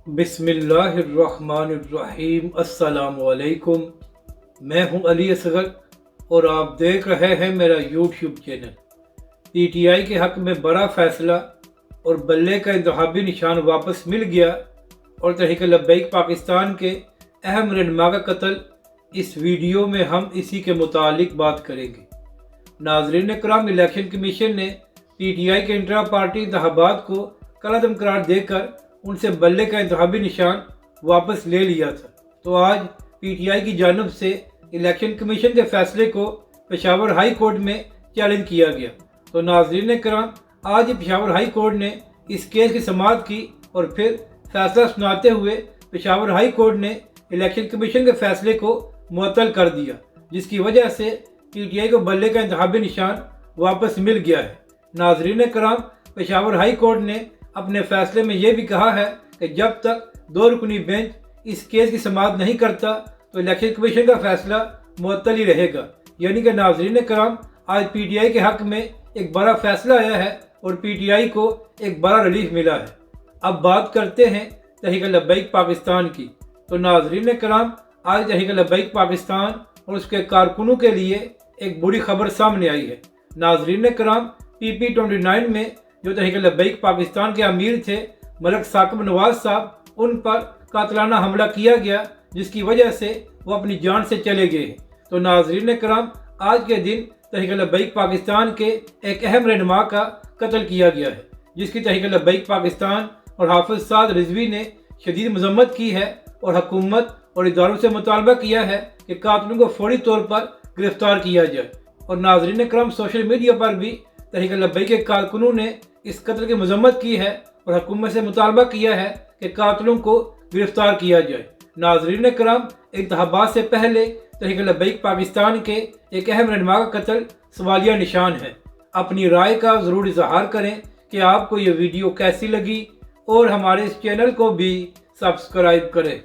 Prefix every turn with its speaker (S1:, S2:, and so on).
S1: बिस्मिल्लाहिर्रहमानिर्रहीम। अस्सलाम वालेकुम। मैं हूं अली असगर और आप देख रहे हैं मेरा यूट्यूब चैनल। पीटीआई के हक में बड़ा फैसला और बल्ले का इंतखाबी निशान वापस मिल गया और तहरीक लब्बैक पाकिस्तान के अहम रहनुमा का कत्ल। इस वीडियो में हम इसी के मुतालिक बात करेंगे। नाज़रीन कराम, इलेक्शन कमीशन ने पीटीआई के इंट्रा पार्टी इंतखाबात को कलअदम करार देकर उनसे बल्ले का इंतखाबी निशान वापस ले लिया था। तो आज पीटीआई की जानिब से इलेक्शन कमीशन के फैसले को पेशावर हाई कोर्ट में चैलेंज किया गया। तो नाज़रीन कराम, आज पेशावर हाई कोर्ट ने इस केस की समाअत की और फिर फैसला सुनाते हुए पेशावर हाई कोर्ट ने इलेक्शन कमीशन के फैसले को मुअत्तल कर दिया, जिसकी वजह से पीटीआई को बल्ले का इंतखाबी निशान वापस मिल गया है। नाज़रीन कराम, पेशावर हाई कोर्ट ने अपने फैसले में यह भी कहा है कि जब तक 2 रुकनी बेंच इस केस की समाअत नहीं करता तो इलेक्शन कमीशन का फैसला मुअत्तल ही रहेगा। यानी कि नाज़रीन कराम, आज पीटीआई के हक में एक बड़ा फैसला आया है और पीटीआई को एक बड़ा रिलीफ मिला है। अब बात करते हैं तहरीक लब्बैक पाकिस्तान की। तो नाज़रीन कराम, आज तहरीक लब्बैक पाकिस्तान और उसके कारकुनों के लिए एक बुरी खबर सामने आई है। नाज़रीन कराम, PP-29 में जो तहरीक लब्बैक पाकिस्तान के अमीर थे मलिक साकिब नवाज साहब, उन पर कातलाना हमला किया गया, जिसकी वजह से वो अपनी जान से चले गए हैं। तो नाज़रीन कराम, आज के दिन तहरीक लब्बैक पाकिस्तान के एक अहम रहनुमा का कत्ल किया गया है, जिसकी तहरीक लब्बैक पाकिस्तान और हाफिज साद रिजवी ने शदीद मजम्मत की है और हुकूमत और इदारों से मुतालबा किया है कि कातिलों को फौरी तौर पर गिरफ्तार किया जाए। और नाज़रीन कराम, सोशल मीडिया पर भी तहरीक लब्बैक के कारकुनों ने इस कत्ल की मजम्मत की है और हुकूमत से मुतालबा किया है कि कातिलों को गिरफ्तार किया जाए। नाज़रीन कराम, इंतखाबात से पहले तहरीक लब्बैक पाकिस्तान के एक अहम रहनुमा का कत्ल सवालिया निशान है। अपनी राय का ज़रूर इजहार करें कि आपको ये वीडियो कैसी लगी और हमारे इस चैनल को भी सब्सक्राइब करें।